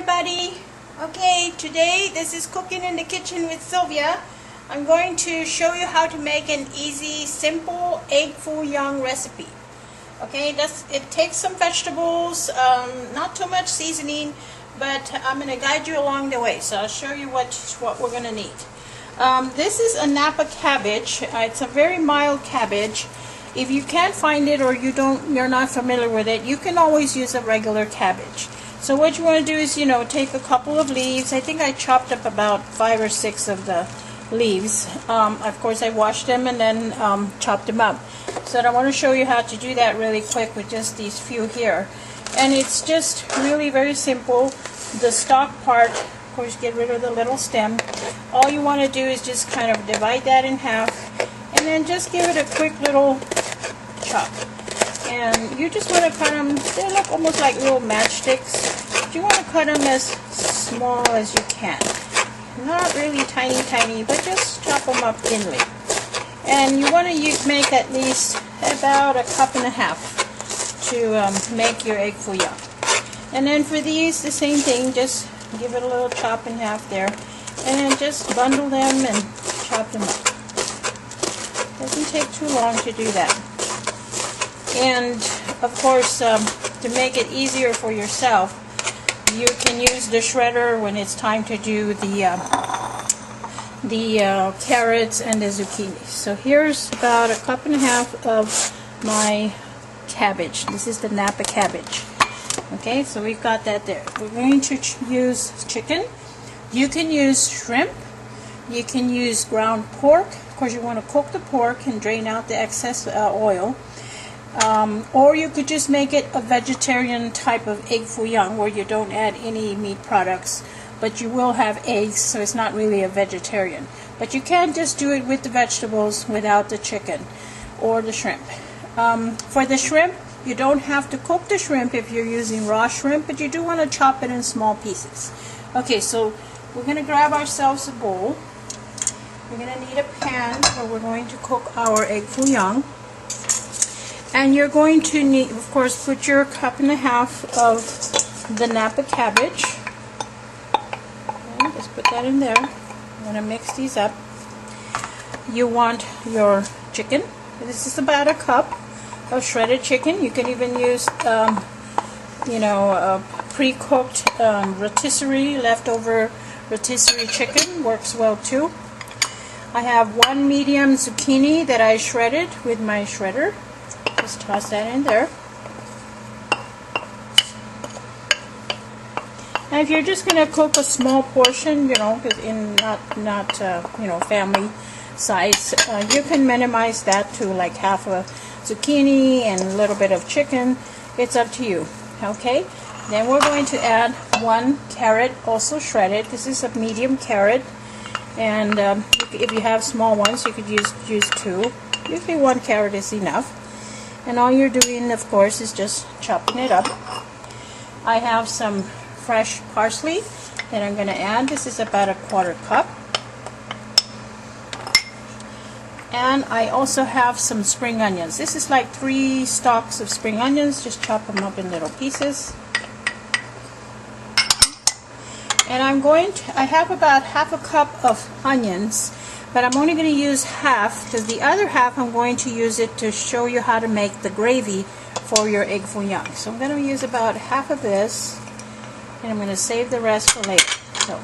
everybody. Okay, today this is Cooking in the Kitchen with Sylvia. I'm going to show you how to make an easy, simple Egg Foo Young recipe. Okay, it takes some vegetables, not too much seasoning, but I'm going to guide you along the way. So I'll show you what we're going to need. This is a Napa cabbage. It's a very mild cabbage. If you can't find it or you're not familiar with it, you can always use a regular cabbage. So what you want to do is, take a couple of leaves. I think I chopped up about 5 or 6 of the leaves. Of course, I washed them and then chopped them up. So I want to show you how to do that really quick with just these few here. And it's just really very simple. The stalk part, of course, get rid of the little stem. All you want to do is just kind of divide that in half and then just give it a quick little chop. And you just want to cut them, they look almost like little matchsticks. But you want to cut them as small as you can. Not really tiny, but just chop them up thinly. And you want to make at least about 1.5 cups to make your Egg Foo Young. And then for these, the same thing, just give it a little chop in half there. And then just bundle them and chop them up. Doesn't take too long to do that. And of course, to make it easier for yourself, you can use the shredder when it's time to do the carrots and the zucchini. So here's about 1.5 cups of my cabbage. This is the Napa cabbage. Okay, so we've got that there. We're going to use chicken. You can use shrimp. You can use ground pork. Of course, you want to cook the pork and drain out the excess oil. Or you could just make it a vegetarian type of Egg Foo Young where you don't add any meat products, but you will have eggs, so it's not really a vegetarian. But you can just do it with the vegetables without the chicken or the shrimp. For the shrimp, you don't have to cook the shrimp if you're using raw shrimp, but you do want to chop it in small pieces. Okay, so we're going to grab ourselves a bowl. We're going to need a pan where we're going to cook our Egg Foo Young. And you're going to need, of course, put your 1.5 cups of the Napa cabbage. Okay, just put that in there. I'm going to mix these up. You want your chicken. This is about 1 cup of shredded chicken. You can even use, pre-cooked rotisserie, leftover rotisserie chicken. Works well too. I have 1 medium zucchini that I shredded with my shredder. Just toss that in there. And if you're just going to cook a small portion, in not family size, you can minimize that to like half a zucchini and a little bit of chicken. It's up to you. Okay. Then we're going to add 1 carrot, also shredded. This is a medium carrot, and if you have small ones, you could use 2. Usually 1 carrot is enough. And all you're doing, of course, is just chopping it up. I have some fresh parsley that I'm going to add. This is about 1/4 cup. And I also have some spring onions. This is like 3 stalks of spring onions. Just chop them up in little pieces. And I have about 1/2 cup of onions. But I'm only going to use half, because the other half I'm going to use it to show you how to make the gravy for your Egg Foo Young. So I'm going to use about half of this, and I'm going to save the rest for later. So,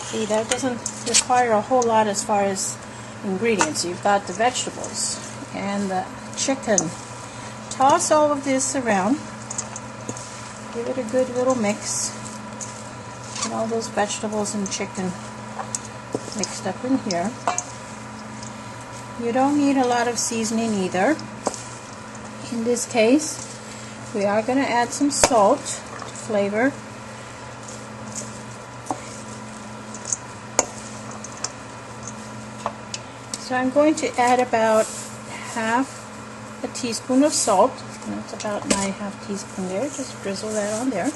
see, that doesn't require a whole lot as far as ingredients. You've got the vegetables and the chicken. Toss all of this around. Give it a good little mix. Get all those vegetables and chicken mixed up in here. You don't need a lot of seasoning either. In this case, we are going to add some salt to flavor. So I'm going to add about 1/2 teaspoon of salt. That's about my 1/2 teaspoon there. Just drizzle that on there.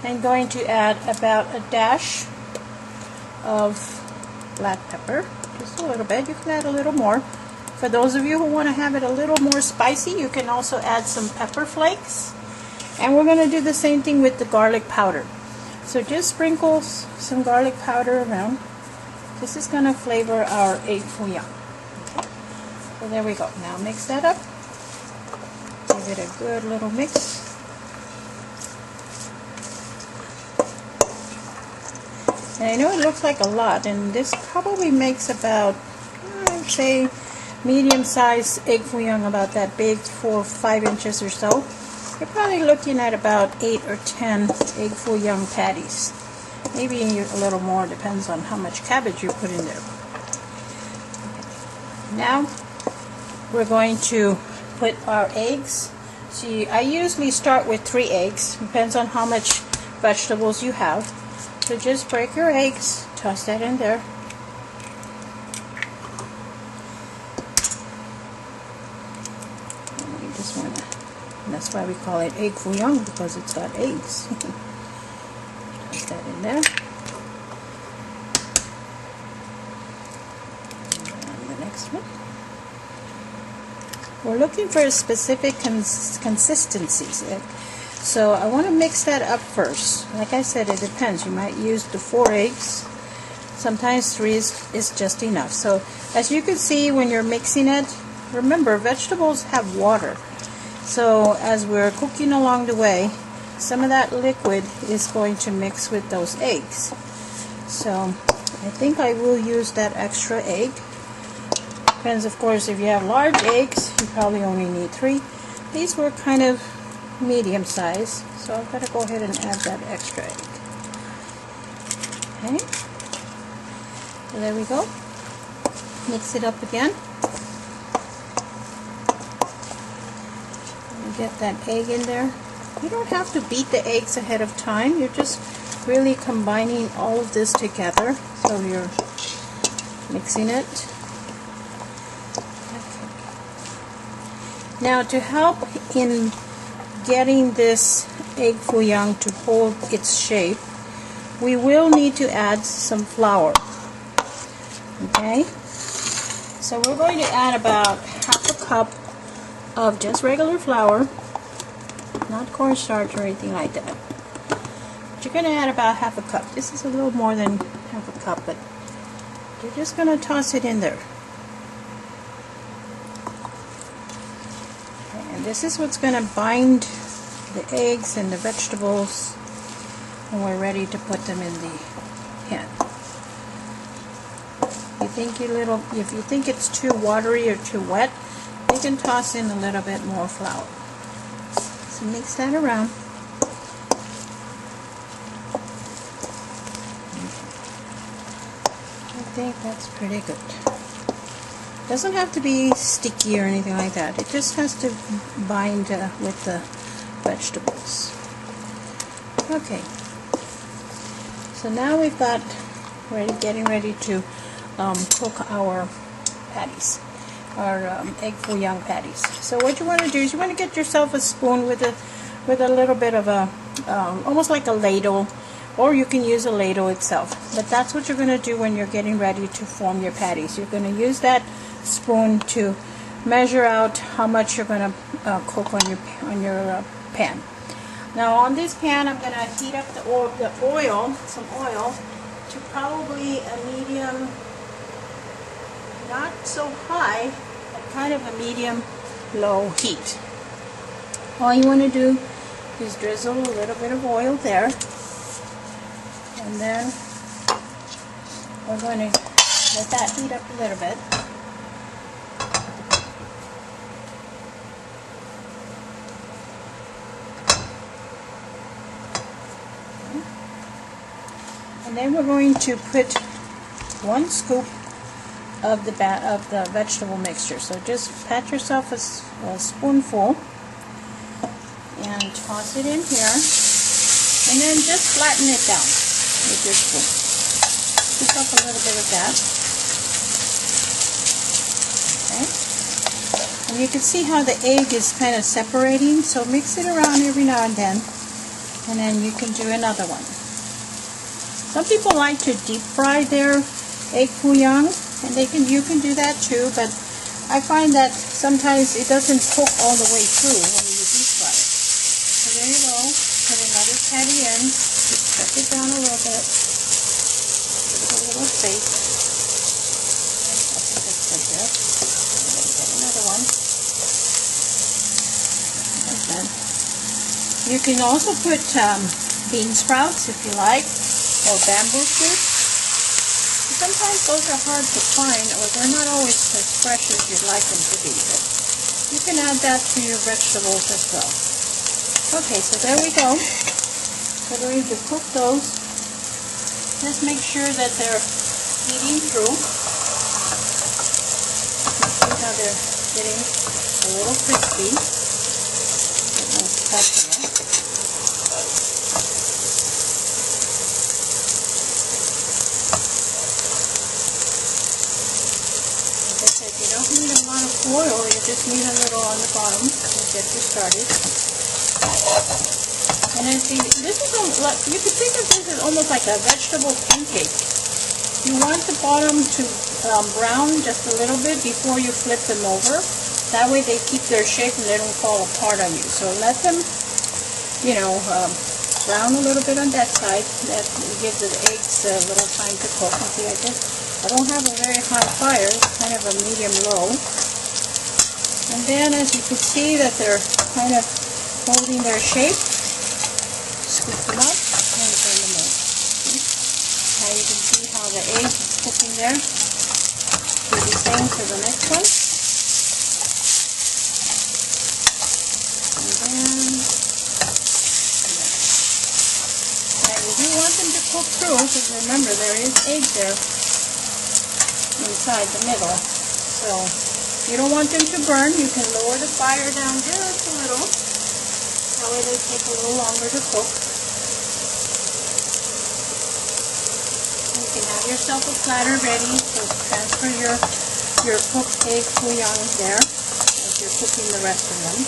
I'm going to add about a dash of black pepper, just a little bit. You can add a little more. For those of you who want to have it a little more spicy, you can also add some pepper flakes. And we're going to do the same thing with the garlic powder. So just sprinkle some garlic powder around. This is going to flavor our Egg Foo Young. Okay. So there we go. Now mix that up. Give it a good little mix. And I know it looks like a lot, and this probably makes about, I'd say, medium-sized Egg Foo Young, about that big, 4 or 5 inches or so. You're probably looking at about 8 or 10 Egg Foo Young patties. Maybe a little more, depends on how much cabbage you put in there. Now we're going to put our eggs. See, I usually start with 3 eggs. Depends on how much vegetables you have. So just break your eggs, toss that in there. And you just want to, and that's why we call it Egg Foo Young, because it's got eggs. Toss that in there. And the next one. We're looking for a specific consistency. So I want to mix that up first. Like I said, it depends. You might use the 4 eggs. Sometimes 3 is just enough. So as you can see when you're mixing it, remember vegetables have water. So as we're cooking along the way, some of that liquid is going to mix with those eggs. So I think I will use that extra egg. Depends, of course, if you have large eggs, you probably only need 3. These were kind of medium size, so I've got to go ahead and add that extra egg. Okay, so there we go. Mix it up again. And get that egg in there. You don't have to beat the eggs ahead of time. You're just really combining all of this together. So you're mixing it. Okay. Now to help in getting this Egg Foo Young to hold its shape, we will need to add some flour. Okay, so we're going to add about half a cup of just regular flour, not cornstarch or anything like that. But you're going to add about half a cup. This is a little more than half a cup, but you're just going to toss it in there. And this is what's going to bind the eggs and the vegetables when we're ready to put them in the pan. If you think it's too watery or too wet, you can toss in a little bit more flour. So mix that around. I think that's pretty good. Doesn't have to be sticky or anything like that. It just has to bind with the vegetables. Okay. So now we've got getting ready to cook our patties, our Egg Foo Young patties. So what you want to do is you want to get yourself a spoon with a little bit of a almost like a ladle, or you can use a ladle itself. But that's what you're going to do when you're getting ready to form your patties. You're going to use that spoon to measure out how much you're going to cook on your pan. Now on this pan, I'm going to heat up some oil to probably a medium, not so high, but kind of a medium low heat. All you want to do is drizzle a little bit of oil there, and then we're going to let that heat up a little bit. And then we're going to put 1 scoop of the vegetable mixture. So just pat yourself a spoonful and toss it in here, and then just flatten it down with your spoon. Pick up a little bit of that. Okay. And you can see how the egg is kind of separating, so mix it around every now and then you can do another one. Some people like to deep fry their Egg Foo Young, and you can do that too, but I find that sometimes it doesn't cook all the way through when you deep fry it. So there you go, put another patty in. Just press it down a little bit. Give it a little space. I think that's good there. Get another one. Like that. You can also put bean sprouts if you like, or bamboo shoots. Sometimes those are hard to find, or they're not always as fresh as you'd like them to be. But you can add that to your vegetables as well. Okay, so there we go. We're going to cook those. Just make sure that they're eating through. You see how they're getting a little crispy. Get more pepper. You don't need a lot of oil, you just need a little on the bottom to get you started. And then see, this is you can think of this as almost like a vegetable pancake. You want the bottom to brown just a little bit before you flip them over. That way they keep their shape and they don't fall apart on you. So let them, brown a little bit on that side. That gives the eggs a little time to cook. See, I don't have a very high fire, it's kind of a medium-low. And then as you can see that they're kind of holding their shape, scoop them up and turn them over. Now you can see how the egg is cooking there. Do the same for the next one. And then, now you do want them to cook through, because remember there is egg there inside the middle, so you don't want them to burn. You can lower the fire down just a little, that way they take a little longer to cook. You can have yourself a platter ready to transfer your cooked egg foo young there as you're cooking the rest of them.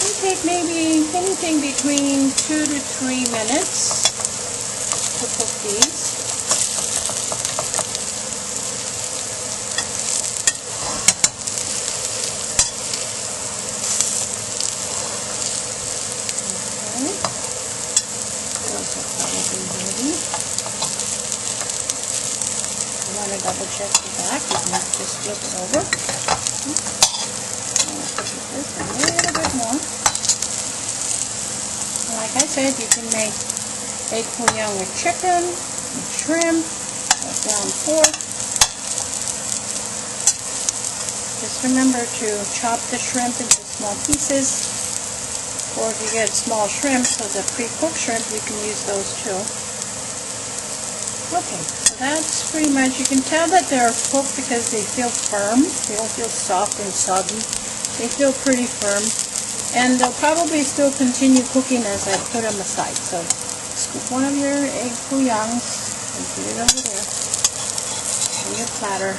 They take maybe anything between 2 to 3 minutes to cook these. Okay. Those are probably ready. You want to double check the back, you can just flip it over. I'm going to put this a little bit more. Like I said, you can make egg foo young with chicken, with shrimp, with ground pork. Just remember to chop the shrimp into small pieces, or if you get small shrimp, so the pre-cooked shrimp, you can use those too. Okay, so that's pretty much, you can tell that they're cooked because they feel firm. They don't feel soft and soggy. They feel pretty firm. And they'll probably still continue cooking as I put them aside. So scoop one of your egg foo youngs and put it over there on your platter.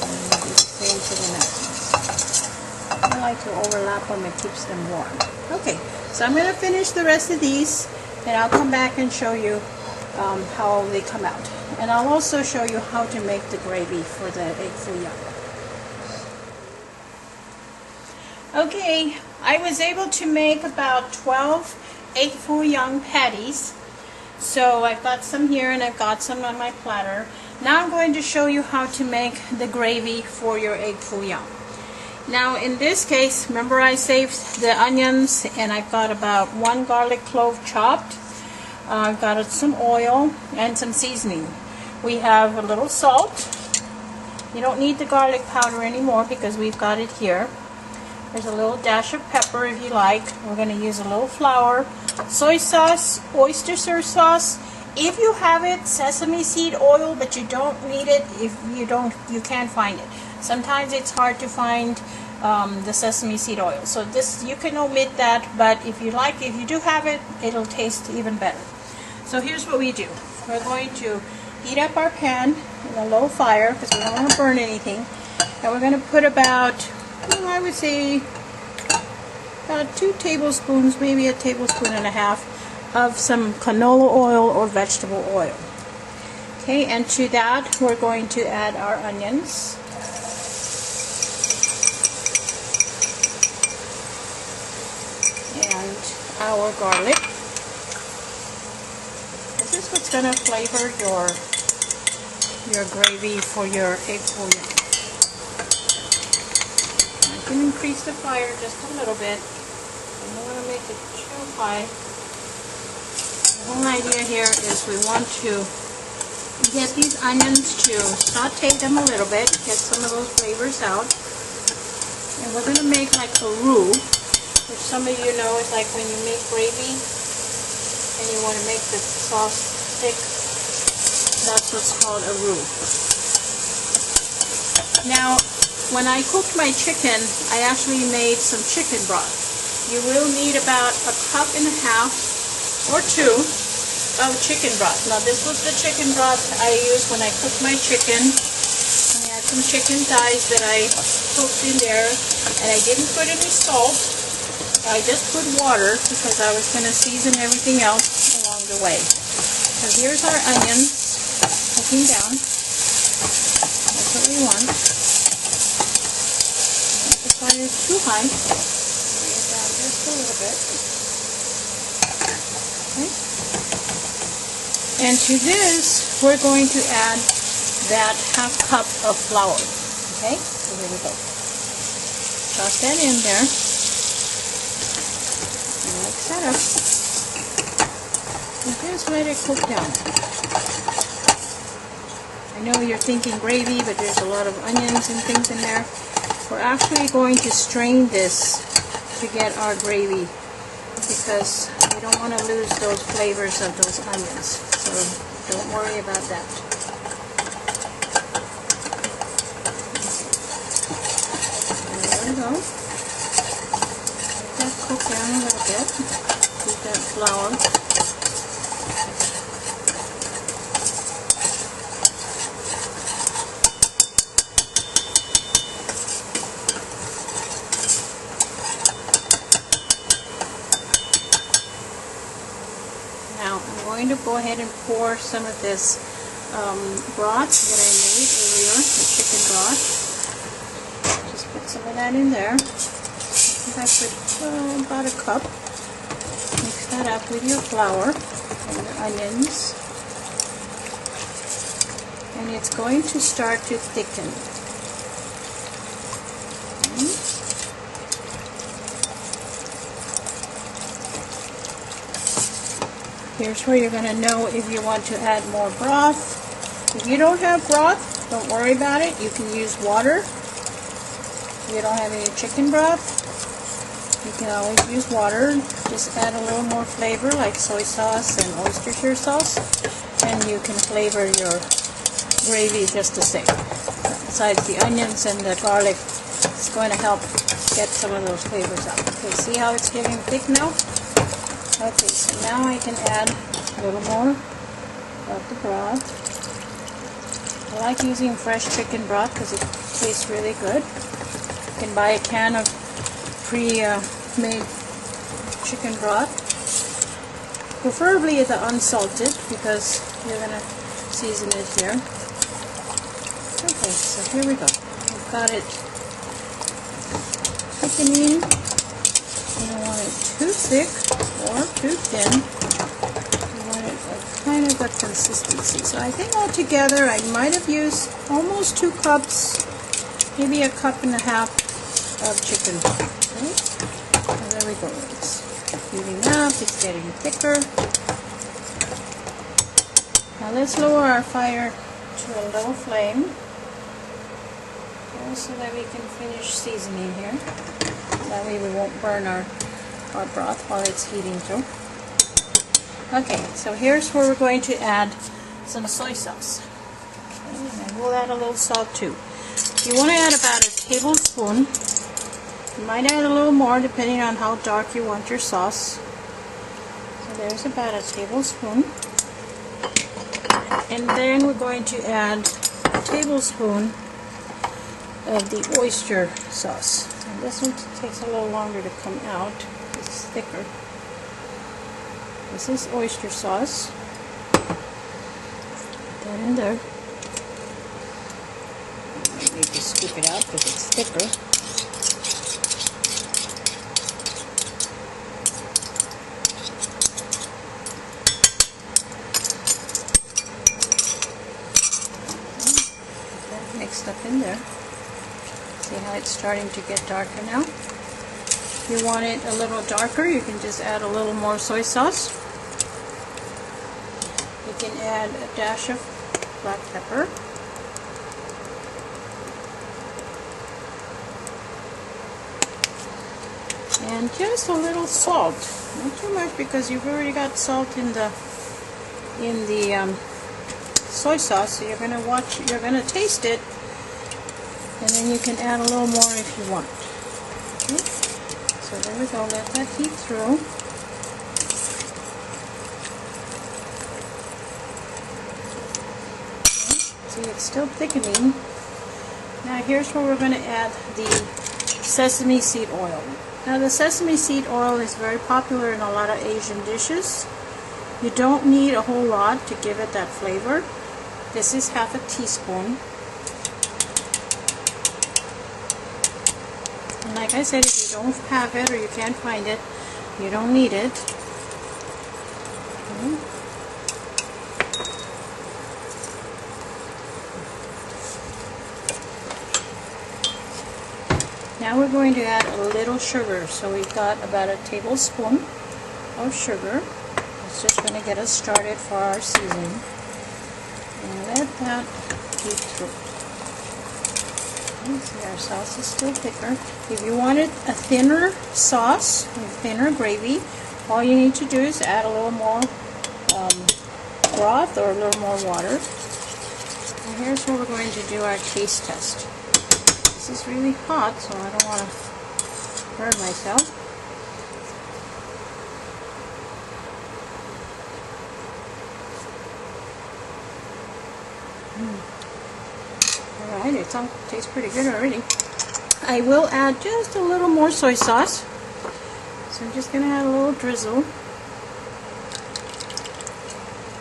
And we'll do the same to the next one. I like to overlap them, it keeps them warm. Okay, so I'm going to finish the rest of these and I'll come back and show you how they come out. And I'll also show you how to make the gravy for the egg foo young. Okay, I was able to make about 12 egg foo young patties. So I've got some here and I've got some on my platter. Now I'm going to show you how to make the gravy for your egg foo young. Now in this case, remember I saved the onions and I've got about 1 garlic clove chopped. I've got some oil and some seasoning. We have a little salt. You don't need the garlic powder anymore because we've got it here. There's a little dash of pepper if you like. We're going to use a little flour, soy sauce, oyster sauce. If you have it, sesame seed oil, but you don't need it. If you don't, you can't find it. Sometimes it's hard to find the sesame seed oil. So this, you can omit that, but if you like, if you do have it, it'll taste even better. So here's what we do. We're going to heat up our pan in a low fire because we don't want to burn anything. And we're going to put about, I would say about 2 tablespoons, maybe a tablespoon and a half of some canola oil or vegetable oil. Okay, and to that we're going to add our onions. our garlic. This is what's going to flavor your gravy for your egg foo young. I can increase the fire just a little bit. I don't want to make it too high. The whole idea here is we want to get these onions to saute them a little bit, get some of those flavors out. And we're going to make like a roux, which some of you know is like when you make gravy and you want to make the sauce thick. That's what's called a roux. Now, when I cooked my chicken, I actually made some chicken broth. You will need about 1.5 cups or 2 of chicken broth. Now, this was the chicken broth I used when I cooked my chicken. I had some chicken thighs that I cooked in there, and I didn't put any salt. I just put water because I was going to season everything else along the way. So here's our onions cooking down. That's what we want. Not the fire is too high. Bring it down just a little bit. Okay. And to this, we're going to add that 1/2 cup of flour. Okay, so here we go. Toss that in there. Mix that up. And just let it cook down. I know you're thinking gravy, but there's a lot of onions and things in there. We're actually going to strain this to get our gravy because we don't want to lose those flavors of those onions. So don't worry about that. There we go. Let that cook down a little bit. Keep that flour. Now I'm going to go ahead and pour some of this broth that I made earlier, the chicken broth. Just put some of that in there. I think I put about 1 cup. Mix that up with your flour and your onions. And it's going to start to thicken. Here's where you're going to know if you want to add more broth. If you don't have broth, don't worry about it. You can use water. If you don't have any chicken broth, you can always use water. Just add a little more flavor like soy sauce and Worcestershire sauce, and you can flavor your gravy just the same. Besides the onions and the garlic, it's going to help get some of those flavors out. Okay, see how it's getting thick now? Okay, so now I can add a little more of the broth. I like using fresh chicken broth because it tastes really good. You can buy a can of pre-made chicken broth. Preferably the unsalted because you're going to season it here. Okay, so here we go. We've got it thickening. You don't want it too thick or too thin. You want it kind of a consistency. So I think altogether I might have used almost 2 cups, maybe 1.5 cups of chicken. Okay? So there we go. It's heating up. It's getting thicker. Now let's lower our fire to a low flame, okay, so that we can finish seasoning here. That way we won't burn our broth while it's heating through. Okay, so here's where we're going to add some soy sauce. Okay, and we'll add a little salt too. You want to add about 1 tablespoon. You might add a little more depending on how dark you want your sauce. So there's about 1 tablespoon. And then we're going to add 1 tablespoon of the oyster sauce. And this one takes a little longer to come out. It's thicker. This is oyster sauce. Put that in there. I need to scoop it out because it's thicker. enough in there. See how it's starting to get darker now? If you want it a little darker, you can just add a little more soy sauce. You can add a dash of black pepper. And just a little salt. Not too much because you've already got salt in the soy sauce, so you're gonna taste it, and then you can add a little more if you want. Okay? So there we go. Let that heat through. Okay. See, it's still thickening. Now here's where we're going to add the sesame seed oil. Now the sesame seed oil is very popular in a lot of Asian dishes. You don't need a whole lot to give it that flavor. This is half a teaspoon. And like I said, if you don't have it or you can't find it, you don't need it. Okay. Now we're going to add a little sugar. So we've got about a tablespoon of sugar. It's just going to get us started for our seasoning. And let that heat through. Okay, see, our sauce is still thicker. If you wanted a thinner sauce, a thinner gravy, all you need to do is add a little more broth or a little more water. And here's where we're going to do our taste test. This is really hot, so I don't want to burn myself. Alright, it tastes pretty good already. I will add just a little more soy sauce. So I'm just going to add a little drizzle.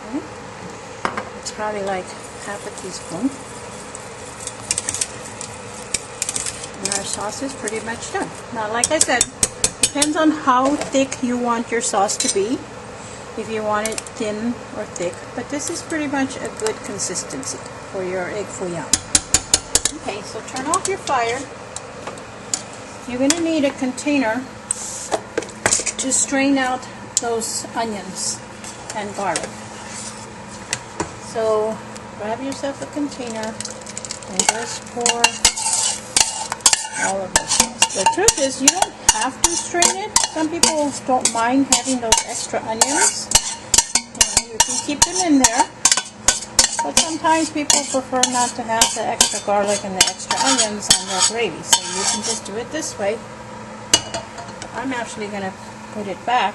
Okay. It's probably like half a teaspoon. And our sauce is pretty much done. Now, like I said, depends on how thick you want your sauce to be. If you want it thin or thick, but this is pretty much a good consistency for your Egg Foo Young. Okay, so turn off your fire. You're going to need a container to strain out those onions and garlic. So grab yourself a container and just pour all of this. The truth is, you don't have to strain it. Some people don't mind having those extra onions. You can keep them in there. But sometimes people prefer not to have the extra garlic and the extra onions on their gravy. So you can just do it this way. I'm actually going to put it back,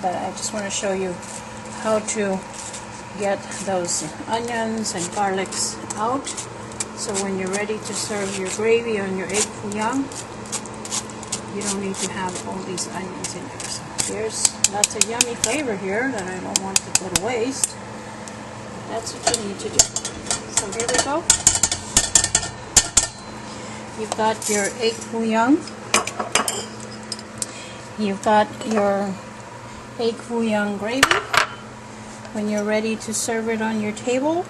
but I just want to show you how to get those onions and garlics out. So when you're ready to serve your gravy on your Egg Foo Young, you don't need to have all these onions in there. So there's lots of yummy flavor here that I don't want to go to waste. That's what you need to do. So here we go. You've got your Egg Foo Young. You've got your Egg Foo Young gravy. When you're ready to serve it on your table,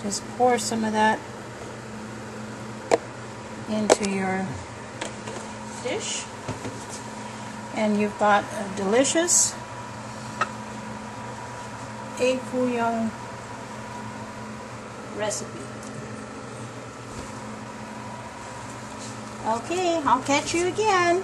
just pour some of that into your dish. And you've got a delicious Egg Foo Young recipe. Okay, I'll catch you again.